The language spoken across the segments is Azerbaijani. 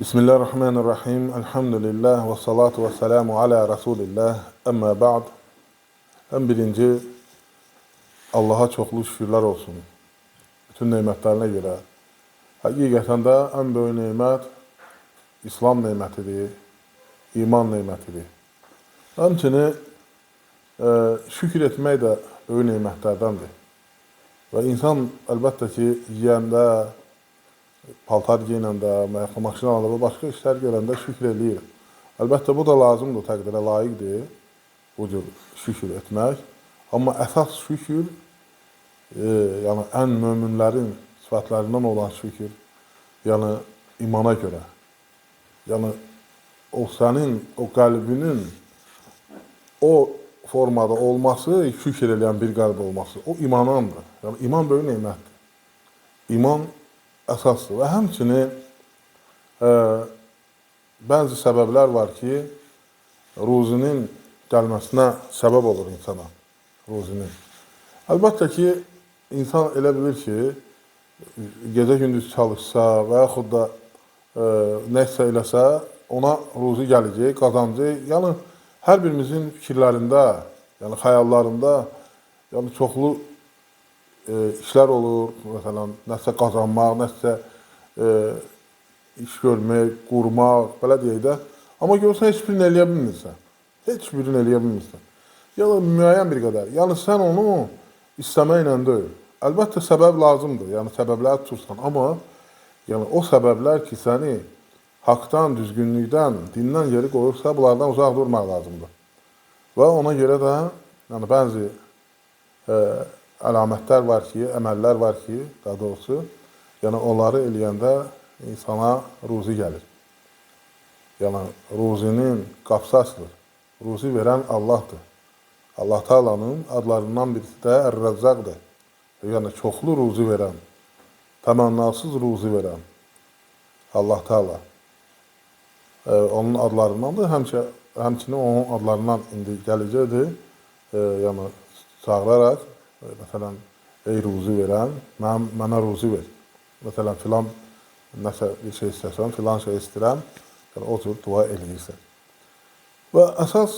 Bismillahirrahmanirrahim. Elhamdülillah ve salatu ve selamu ala Resulillah. Amma ba'd. En birinci Allah'a çoklu şükürler olsun. Bütün nimetlerine göre. Hakikaten de en büyük nimet İslam nimetidir, iman nimetidir. Həmçinin şükür etmək də böyük nimətlərdəndir. Və insan əlbəttə ki, yiyəndə, paltar giyinəndə, maşın alanda və başqa işlər görəndə şükür eləyir. Əlbəttə, bu da lazımdır, təqdirə layiqdir, bu cür şükür etmək. Amma əsas şükür, yəni ən möminlərin sifətlərindən olan şükür, yəni imana görə. Yəni, o sənin, o qəlbinin o formada olması, şükür eləyən bir qəlb olması, o imanandır. Yəni, iman böyük nemətdir. İman əsasdır və həmçinin bəzi səbəblər var ki, ruzinin gəlməsinə səbəb olur insana, ruzinin. Əlbəttə ki, insan elə bilir ki, gecə-gündüz çalışsa və yaxud da nəsə eləsə, ona ruzi gələcək, qazancaq. Yəni, hər birimizin fikirlərində, yəni xəyallarında, yəni çoxlu işlər olur, məsələn, nəsə qazanmaq, nəsə iş görmək, qurmaq, belə deyək də. Amma görürsən, heç birini eləyə bilmirsən. Heç birini eləyə bilmirsən. Yəni, müəyyən bir qədər. Yəni, sən onu istəməklə deyil. Əlbəttə, səbəb lazımdır, yəni səbəbləri tutursan. Amma yəni, o səbəblər ki, səni haqdan, düzgünlükdən, dindən geri qoyursa, bunlardan uzaq durmaq lazımdır. Və ona görə də yəni, bəzi əlamətlər var ki, əməllər var ki, daha doğrusu, yəni onları eləyəndə insana ruzi gəlir. Yəni, ruzinin qapısı açılır. Ruzi verən Allahdır. Allah Taala'nın adlarından birisi də Ər-Rəzzaqdır. Yəni, çoxlu ruzi verən, təmənnasız ruzi verən Allah Taala. Onun adlarındandır, həmçinin onun adlarından indi gələcəkdir. Yəni, çağıraraq, məsələn, ey ruzi verən, mənə ruzi ver. Məsələn, filan nəsə bir şey istəsən, filan şey istəyirəm, yəni, o cür dua eləyirsən. Və əsas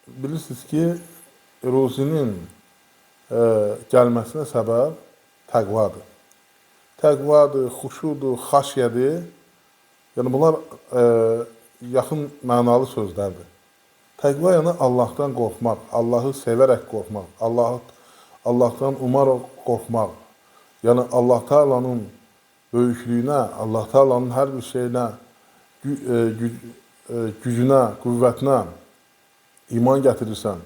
bilirsiniz ki, ruzinin gəlməsinə səbəb təqvadır. Təqvadır, xuşudur, xaşyədir. Yəni, bunlar yaxın mənalı sözlərdir. Təqva yəni Allahdan qorxmaq, Allahı sevərək qorxmaq, Allahdan umaraq qorxmaq. Yəni, Allah Taala'nın böyüklüyünə, Allah Taala'nın hər bir şeyinə, gücünə, qüvvətinə iman gətirirsən.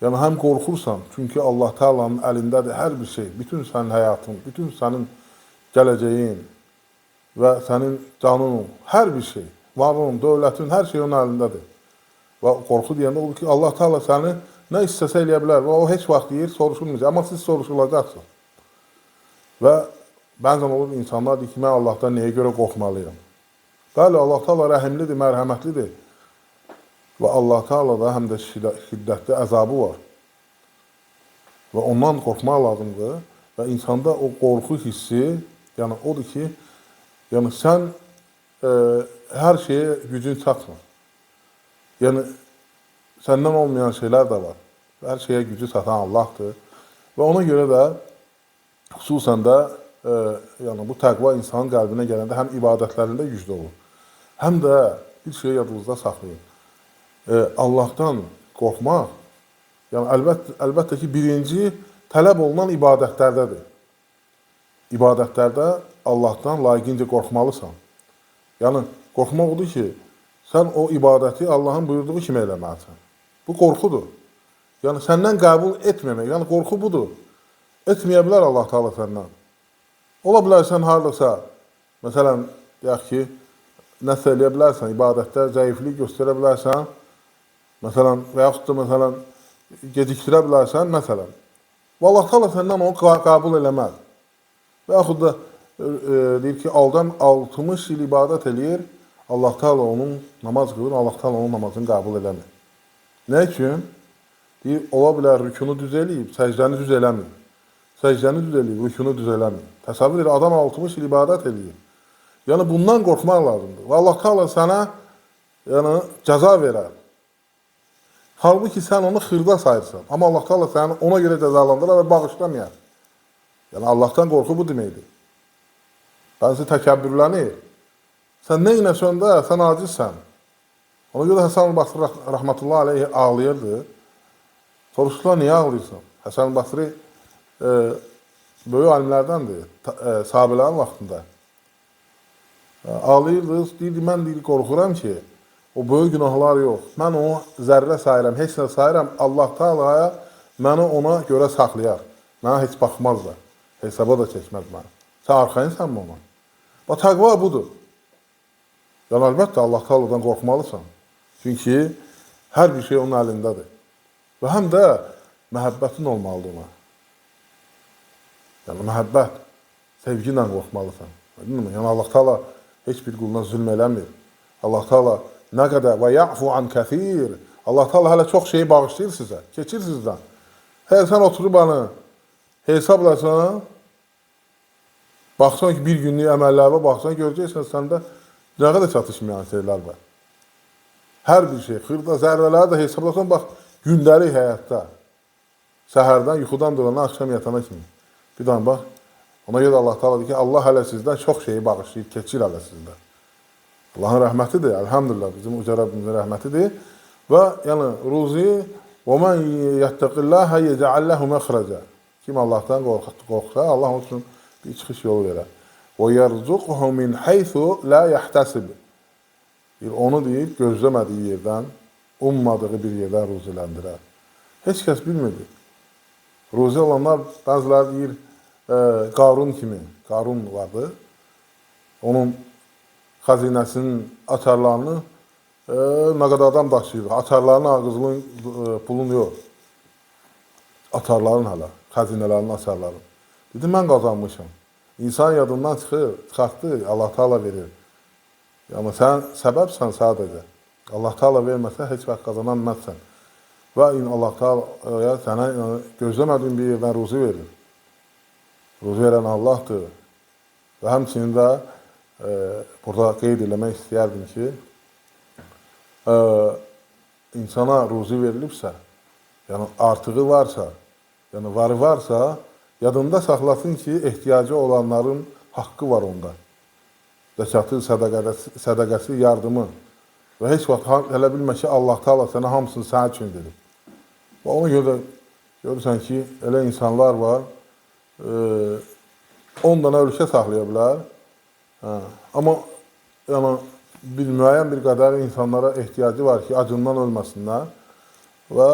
Yəni, həm qorxursan, çünki Allah Taala'nın əlindədir hər bir şey, bütün sənin həyatın, bütün sənin gələcəyin və sənin canın, hər bir şey, varlığın, dövlətin, hər şey onun əlindədir. Və qorxu deyəndə olur ki, Allah Taala səni nə istəsə eləyə bilər və o heç vaxt deyir, soruşulmayacaq, amma siz soruşulacaqsınız. Və bəzən olur insanlar deyir ki, mən Allahdan nəyə görə qorxmalıyam? Bəli, Allah Taala rəhimlidir, mərhəmətlidir. Və Allah Taala'da həm də şiddətli əzabı var. Və ondan qorxmaq lazımdır. Və insanda o qorxu hissi, yəni odur ki, yəni sən hər şeyə gücün çatmır. Yəni, səndən olmayan şeylər də var. Hər şeyə gücü çatan Allahdır. Və ona görə də, xüsusən də, yəni bu təqva insanın qəlbinə gələndə həm ibadətlərində güclü olur. Həm də bir şey yadınızda saxlayın. Allahdan qorxmaq, yəni əlbəttə ki, birinci tələb olunan ibadətlərdədir. İbadətlərdə Allahdan layiqincə qorxmalısan. Yəni, qorxmaq odur ki, sən o ibadəti Allahın buyurduğu kimi eləməlisən. Bu qorxudur. Yəni, səndən qəbul etməmək, yəni qorxu budur. Etməyə bilər Allah Taala səndən. Ola bilər sən haradasa, məsələn, deyək ki, nəsə eləyə bilərsən, ibadətdə zəiflik göstərə bilərsən, məsələn, və yaxud da, məsələn, gecikdirə bilərsən, məsələn. Və Allah Taala səndən onu qəbul eləməz. Və yaxud da deyir ki, 60 il ibadət eləyir, Allah Taala onun namaz qılır, Allah Taala onun namazını qəbul eləmir. Nə üçün? Deyir, ola bilər rükunu düz eləyib, səcdəni düz eləmir. Səcdəni düz eləyib, rükunu düz eləmir. Təsəvvür edir, adam 60 il ibadət eləyir. Yəni bundan qorxmaq lazımdır. Və Allah Teala sənə yəni cəza verər. Halbuki sən onu xırda sayırsan. Amma Allah Teala səni ona görə cəzalandırar və bağışlamayar. Yəni Allahdan qorxu bu deməkdir. Bəzi təkəbbürlənir. Sən nə inəsən də sən acizsən. Ona görə Həsən Basri rəhmətullahi aleyhi ağlayırdı. Soruşdular, niyə ağlayırsan? Həsən Basri böyük alimlərdəndir, sahabələrin vaxtında. Ağlayırdı, deyirdi, mən qorxuram ki, o böyük günahlar yox. Mən onu zərrə sayıram, heç nə sayıram. Allah Teala'ya məni ona görə saxlayar. Mənə heç baxmaz da, hesaba da çəkməz məni. Sən arxayınsan mı ona? Və təqva budur. Yəni, əlbəttə, Allah Teala'dan qorxmalısan. Çünki hər bir şey onun əlindədir. Və həm də məhəbbətin olmalıdır ona. Yəni, məhəbbət, sevgi ilə qorxmalısan. Yəni, Allah Teala heç bir quluna zülm eləmir. Allah Teala nə qədər və ya'fu an kəthir. Allah Teala hələ çox şeyi bağışlayır sizə, keçir sizdən. Hələ sən oturub onu hesablasan, baxsan ki, bir günlük əməllərə baxsan, görəcəksən səndə nə qədər çatışmayan şeylər var. Hər bir şey, xırda zərrələri də hesablasan, bax, gündəlik həyatda, səhərdən, yuxudan durana, axşam yatana kimi. Bir daha bax, ona görə Allah Teala deyir ki, Allah hələ sizdən çox şeyi bağışlayır, keçir hələ sizdən. Allahın rəhmətidir, əlhamdülillah, bizim uca Rəbbimizin rəhmətidir. Və yəni, ruzi, وَمَنْ يَتَّقِ اللّٰهَ يَجَعَلْ لَهُ مَخْرَجًا. Kim Allah'tan qorxsa, Allah onun üçün bir çıxış yolu verər. وَيَرْزُقْهُ مِنْ حَيْثُ لَا يَحْتَسِبِ. Onu deyir, gözləmədiyi yerdən, ummadığı bir yerdən ruziləndirər. Heç kəs bilmirdi. Ruzi olanlar, bəziləri deyir, Qarun kimi, Qarun vardı. Onun xəzinəsinin açarlarını nə qədər adam daşıyır. Açarlarını, ağızlının, pulun yox. Açarların hələ, xəzinələrin açarları. Dedi, mən qazanmışam. İnsan yadından çıxartdı, Allah Teala verir. Yəni, sən səbəbsən sadəcə. Allah Teala verməsə, heç vaxt qazanan məzsən. Və Allah Teala sənə gözləmədiyin bir yerdən ruzi verir. Ruzi verən Allahdır. Və həmçinin də burada qeyd eləmək istəyərdim ki, insana ruzi verilibsə, yəni artığı varsa, yəni varı varsa, yadında saxlasın ki, ehtiyacı olanların haqqı var onda. Zəkatı, sədaqəsi, yardımı. Və heç vaxt elə bilmə ki, Allah Teala sənə hamısını sənə üçün verir. Və ona görə görürsən ki, elə insanlar var, 10 dənə ölkə saxlaya bilər. Amma yəni, müəyyən bir qədər insanlara ehtiyacı var ki, acından ölməsinlər. Və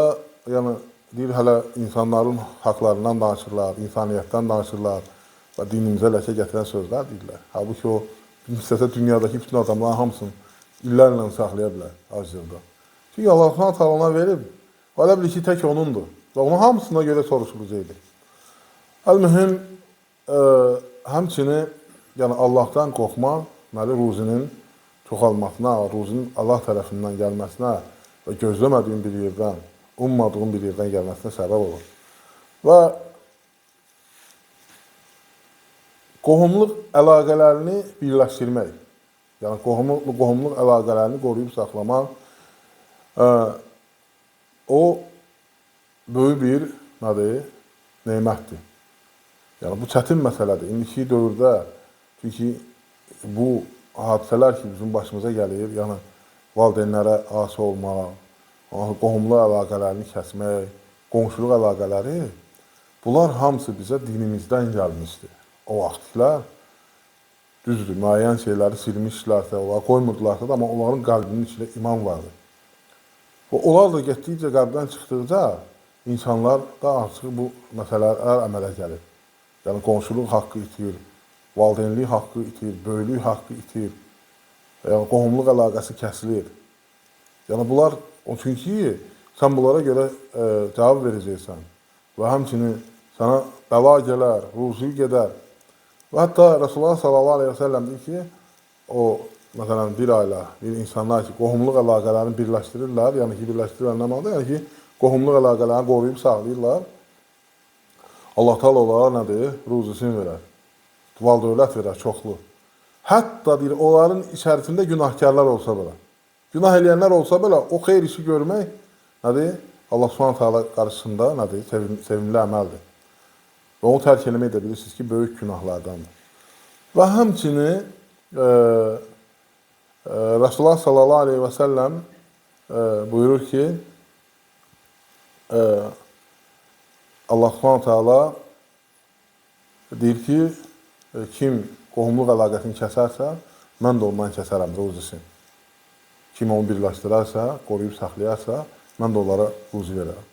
yəni, deyir, hələ insanların haqlarından danışırlar, insaniyyətdən danışırlar və dinimizə ləkə gətirən sözlər deyirlər. Halbuki o, istəsə dünyadakı bütün adamların hamısını illərlə saxlaya bilər acılıqda. Çünki Allah Teala verib, elə bilir ki, tək onundur. Və onun hamısına görə soruşulacaqdır. Əl-mühüm, həmçini yəni Allahdan qorxmaq, ruzinin çoxalmasına, ruzinin Allah tərəfindən gəlməsinə və gözləmədiyin bir yerdən, ummadığın bir yerdən gəlməsinə səbəb olur. Və qohumluq əlaqələrini birləşdirmək, yəni qohumluq əlaqələrini qoruyub saxlamaq, o böyük bir nemətdir. Yəni, bu çətin məsələdir. İndiki dövrdə, çünki bu hadisələr ki, bizim başımıza gəlir, yəni valideynlərə asi olmaq, qohumluq əlaqələrini kəsmək, qonşuluq əlaqələri, bunlar hamısı bizə dinimizdən gəlmişdir. O vaxtlar, düzdür, müəyyən şeyləri silmişlərsə, onlar qoymurdularsa da, amma onların qəlbinin içində iman vardır. Və onlar da getdikcə qəlbdən çıxdıqca, insanlar da artıq bu məsələlər əmələ gəlir. Yəni, qonşuluq haqqı itir, valideynlik haqqı itir, böyüklük haqqı itir, yəni, qohumluq əlaqəsi kəsilir. Yəni, bunlar, çünki sən bunlara görə cavab verəcəksən və həmçinin sənə bəla gələr, ruzi gedər. Və hətta Rasulullah sallallahu aleyhi ve sellem deyir ki, o, məsələn, bir ailə, bir insanlar ki, qohumluq əlaqələrini birləşdirirlər, yəni ki, birləşdirirlər nə mənadır? Yəni ki, qohumluq əlaqələrini qoruyub sağlayırlar. Allah Teala onlara nədir? Ruzisini verər. Val-dövlət verər, çoxlu. Hətta deyir, onların içərisində günahkarlar olsa belə, günah eləyənlər olsa belə, o xeyir işi görmək, nədir? Allah Subhanahu taala qarşısında nədir? Sevimli əməldir. Və onu tərk eləmək də bilirsiniz ki, böyük günahlardandır. Və həmçinin Resulullah sallallahu aleyhi və səlləm buyurur ki, Allah Subhanahu taala deyir ki, kim qohumluq əlaqəsini kəsərsə, mən də ondan kəsərəm ruzisin. Kim onu birləşdirərsə, qoruyub saxlayarsa, mən də onlara ruzi verərəm.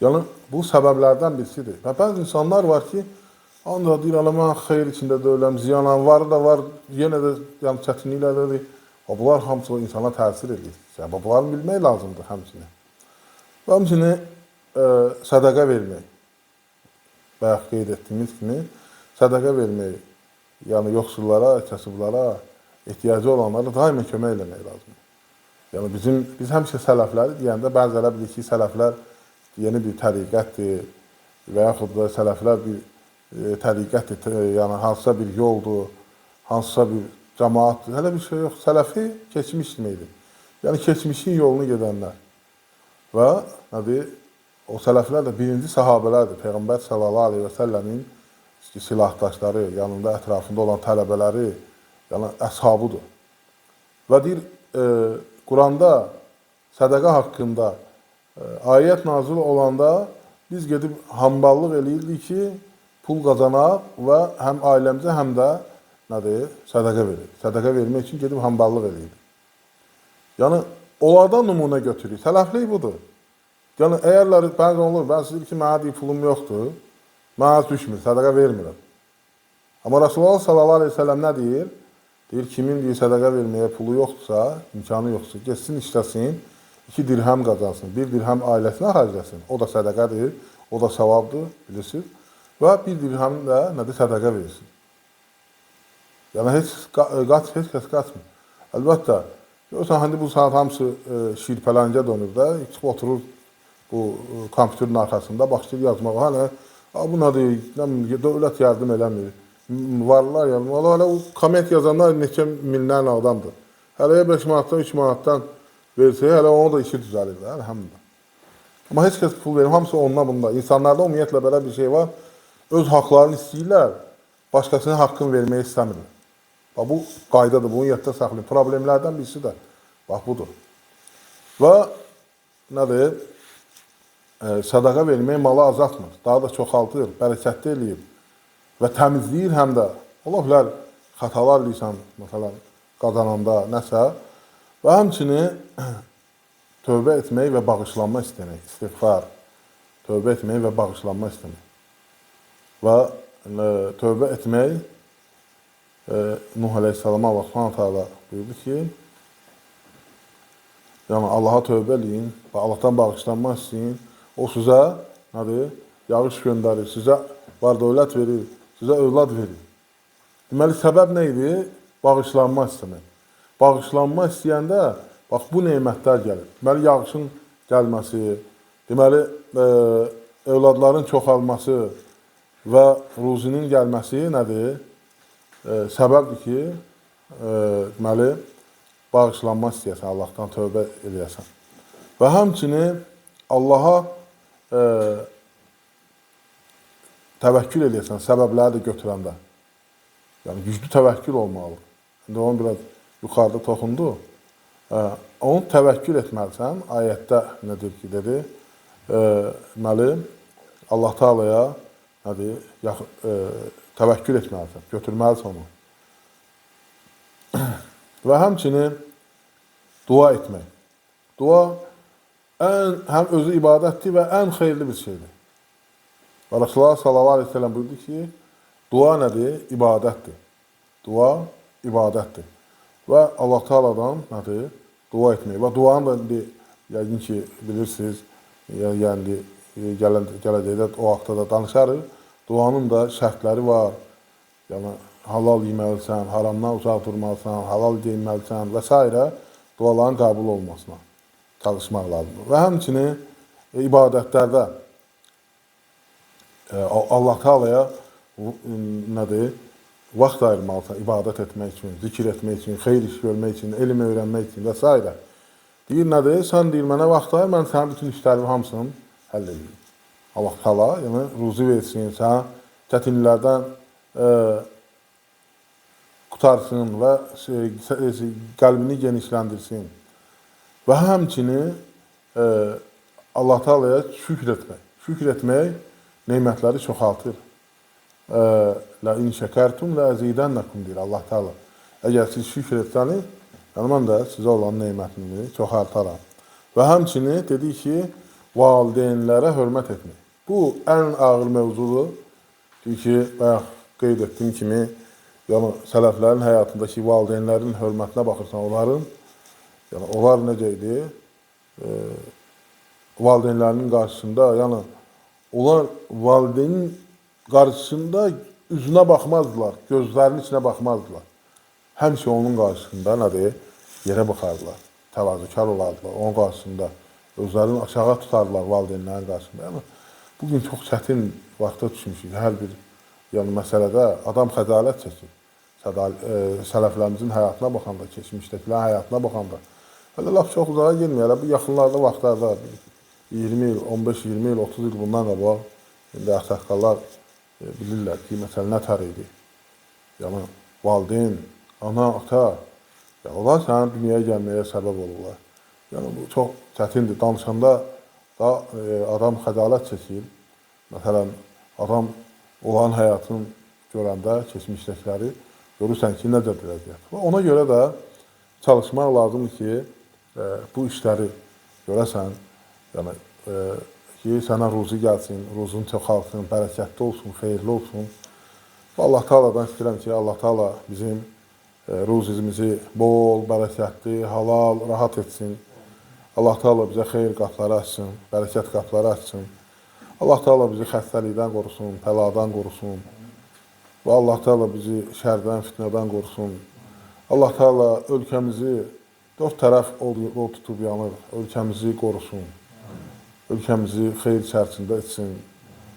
Yəni, bu səbəblərdən birisidir. Və bəzi insanlar var ki, ancaq deyir, mən xeyir içində deyiləm, ziyanan varı da var, yenə də yəni, çətinliklərdir. Bunlar hamısı insana təsir edir. Bunları bilmək lazımdır həmçinin. Və həmçinin sədəqə vermək. Bayaq qeyd etdiyimiz kimi, sədəqə vermək, yəni yoxsullara, kasıblara, ehtiyacı olanlara daima kömək eləmək lazımdır. Yəni biz həmişə sələfləri deyəndə bəziləri bilir ki, sələflər yeni bir təriqətdir və yaxud da sələflər bir təriqətdir, yəni hansısa bir yoldur, hansısa bir cəmaatdır. Hələ bir şey yox. Sələfi keçmiş deməkdir. Yəni keçmişin yolunu gedənlər. Və nədir? O sələflər də birinci sahabələrdir. Peyğəmbər sallallahu aleyhi və səlləmin silahdaşları, yanında ətrafında olan tələbələri, yəni əshabıdır. Və deyir, Quranda sədəqə haqqında ayət nazil olanda biz gedib hamballıq eləyirdik ki, pul qazanaq və həm ailəmizə, həm də nədir? Sədəqə verir. Sədəqə vermək üçün gedib hamballıq eləyirdik. Yəni, onlardan nümunə götürürük. Sələflik budur. Yəni, əgərlər bəzi olur, ben siz deyir ki, mənə deyir, pulum yoxdur, mənə düşmür, sədəqə vermirəm. Amma Rasulullah sallallahu aleyhi ve sellem nə deyir? Deyir, kimin deyir, sədəqə verməyə pulu yoxdursa, imkanı yoxdursa, geçsin işləsin, 2 dirhəm qazansın, 1 dirhəm ailəsinə harcasın. O da sədəqədir, o da savabdır, bilirsiniz. Və 1 dirhəm də nədir, sədəqə versin. Yəni, heç kəs qaçmır. Əlbəttə, görürsən, həndə bu saat hamısı şirpələncə dönür da, çıxıb oturur bu kompüterin arxasında, başlayır yazmağa. Hələ, bu nədir, dövlət yardım eləmir. Varlar, yəni, hələ o komment yazanlar neçə minlərlə adamdır. Hələ 5 manatdan, 3 manatdan versə, hələ onu da işi düzəlir, əlhəmdülillah. Amma heç kəs pul verir, hamısı onunla bunda. İnsanlarda ümumiyyətlə belə bir şey var, öz haqlarını istəyirlər, başqasının haqqını verməyi istəmirlər. Bax, bu qaydadır, bunu yadda saxlayın. Problemlərdən birisi də, bax, budur. Və, nədir, sədəqə vermək malı azaltmır, daha da çoxaltır, bərəkətli eləyir və təmizləyir həm də. Ola bilər, xətalar eləyirsən, məsələn, qazananda nəsə və həmçinin tövbə etmək və bağışlanma istəmək, istiğfar, tövbə etmək və bağışlanma istəmək. Və tövbə etmək, Nuh Aleyhisselama Allah Subhanahu taala buyurdu ki, yəni Allaha tövbə eləyin və Allahdan bağışlanma istəyin. O sizə nədir? Yağış göndərir, sizə var-dövlət verir, sizə övlad verir. Deməli, səbəb nə idi? Bağışlanma istəmək. Bağışlanma istəyəndə, bax, bu neymətlər gəlir. Deməli, yağışın gəlməsi, deməli, övladların çoxalması və ruzinin gəlməsi nədir? Səbəbdir ki, deməli, bağışlanma istəyəsən, Allahdan tövbə eləyəsən. Və həmçinin Allaha təvəkkül eləyəsən, səbəbləri də götürəndə. Yəni, güclü təvəkkül olmalıdır. İndi onu biraz yuxarıda toxundu. Onu təvəkkül etməlisən. Ayətdə nədir ki, dedi? Deməli, Allah Taalaya təvəkkül etməlisən, götürməlisən onu. Və həmçinin dua etmək. Dua həm özü ibadətdir və ən xeyirli bir şeydir. Və Rasulullah sallallahu aleyhi ve sellem buyurdu ki, dua nədir? İbadətdir. Dua ibadətdir. Və Allah Taala'dan nədir? Dua etmək. Və duanı da yəqin ki, bilirsiniz, yəni gələcəkdə o haqda da danışarıq. Duanın da şərtləri var. Yəni, halal yeməlisən, haramdan uzaq durmalısan, halal deyilməlisən və s. Duaların qəbul olmasına çalışmaq lazımdır. Və həmçinin ibadətlərdə Allah Taala'ya nədir? vaxt ayırmalısan ibadət etmək üçün, zikr etmək üçün, xeyir iş görmək üçün, elm öyrənmək üçün və s. Deyir, nədir? Sən deyir, mənə vaxt ayır, mən sənin bütün işlərimi hamısını həll edeyim. Allah Taala, yəni ruzi versin, sənə çətinliklərdən qutarsın və qəlbini genişləndirsin. Və həmçinin Allah Taala'ya şükür etmək. Şükür etmək nemətləri çoxaltır. La in şekertum la azidannakum deyir Allah Taala. Əgər siz şükür etsəniz, yəni mən də sizə olan nemətimi çoxaltaram. Və həmçinin dedi ki, valideynlərə hörmət etmək. Bu ən ağır mövzudur. Deyir ki, bayaq qeyd etdiyim kimi, yəni sələflərin həyatındakı valideynlərin hörmətinə baxırsan, onlar necə idi? Valideynlərinin qarşısında, yəni onlar valideynin qarşısında üzünə baxmazdılar, gözlərinin içinə baxmazdılar. Həmişə onun qarşısında nədir? Yerə baxardılar, təvazükar olardılar. Onun qarşısında özlərini aşağı tutardılar valideynlərin qarşısında. Yəni, bugün çox çətin vaxta düşmüşük. Hər bir məsələdə adam xəcalət çəkir. Sələflərimizin həyatına baxanda, keçmişdəkilərin həyatına baxanda. Hələ laf çox uzağa girməyələ, bu yaxınlarda vaxtlarda 20 il, 15-20 il, 30 il bundan qabaq, indi əsəqqallar bilirlər ki, məsələ nə tər idi. Yəni, valideyn, ana, ata, onlar sənin dünyaya gəlməyə səbəb olurlar. Yəni, bu çox çətindir. Danışanda da adam xəcalət çəkir. Məsələn, adam olan həyatını görəndə, keçmişdəkiləri görürsən ki, necə biləcək. Və ona görə də çalışmaq lazımdır ki, bu işləri görəsən, yəni ki, sənə ruzi gəlsin, ruzun çoxalsın, bərəkətli olsun, xeyirli olsun. Və Allah Taala'dan istəyirəm ki, Allah Taala bizim ruzimizi bol, bərəkətli, halal, rahat etsin. Allah Taala bizə xeyir qapıları açsın, bərəkət qapıları açsın. Allah Taala bizi xəstəlikdən qorusun, bəladan qorusun. Və Allah Taala bizi şərdən, fitnədən qorusun. Allah Taala ölkəmizi dörd tərəf o tutub yanır, ölkəmizi qorusun. Ölkəmizi xeyir içərisində etsin.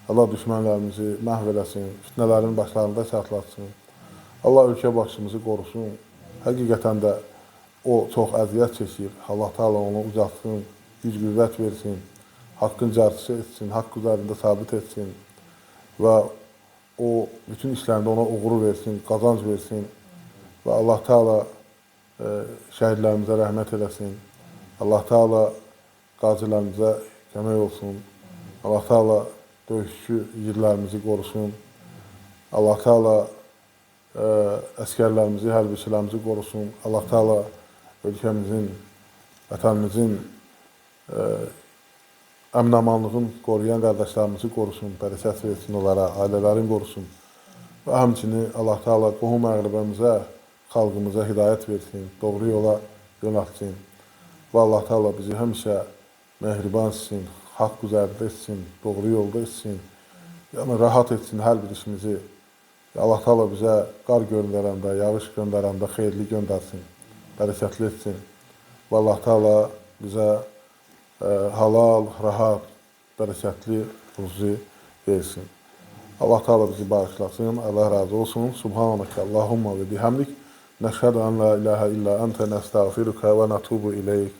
Allah düşmənlərimizi məhv eləsin, fitnələrin başlarında çatlatsın. Allah ölkə başımızı qorusun. Həqiqətən də o çox əziyyət çəkir. Allah Taala onu uzatsın, güc qüvvət versin, haqqın carçısı etsin, haqq üzərində sabit etsin və o bütün işlərində ona uğur versin, qazanc versin və Allah Taala şəhidlərimizə rəhmət eləsin. Allah Taala qazilərimizə kömək olsun. Allah Taala döyüşçü igidlərimizi qorusun. Allah Taala əskərlərimizi, hərbiçilərimizi qorusun. Allah Taala ölkəmizin, vətənimizin əmin-amanlığını qoruyan qardaşlarımızı qorusun, bərəkət versin onlara, ailələrini qorusun. Və həmçinin Allah Taala qohum əqrəbəmizə, xalqımıza hidayət versin, doğru yola yönəltsin. Və Allah Taala bizi həmişə mehriban etsin, haqq üzərində etsin, doğru yolda etsin. Yəni, rahat etsin hər bir işimizi. Allah Taala bizə qar göndərəndə, yağış göndərəndə xeyirli göndərsin, bərəkətli etsin. Və Allah Taala bizə halal, rahat, bərəkətli ruzi versin. Allah Taala bizi bağışlasın, Allah razı olsun. Subhanəkə Allahumma və bihamdik. Nəşhədu an la ilahə illə əntə nəstəğfiruka və nətubu iləyik.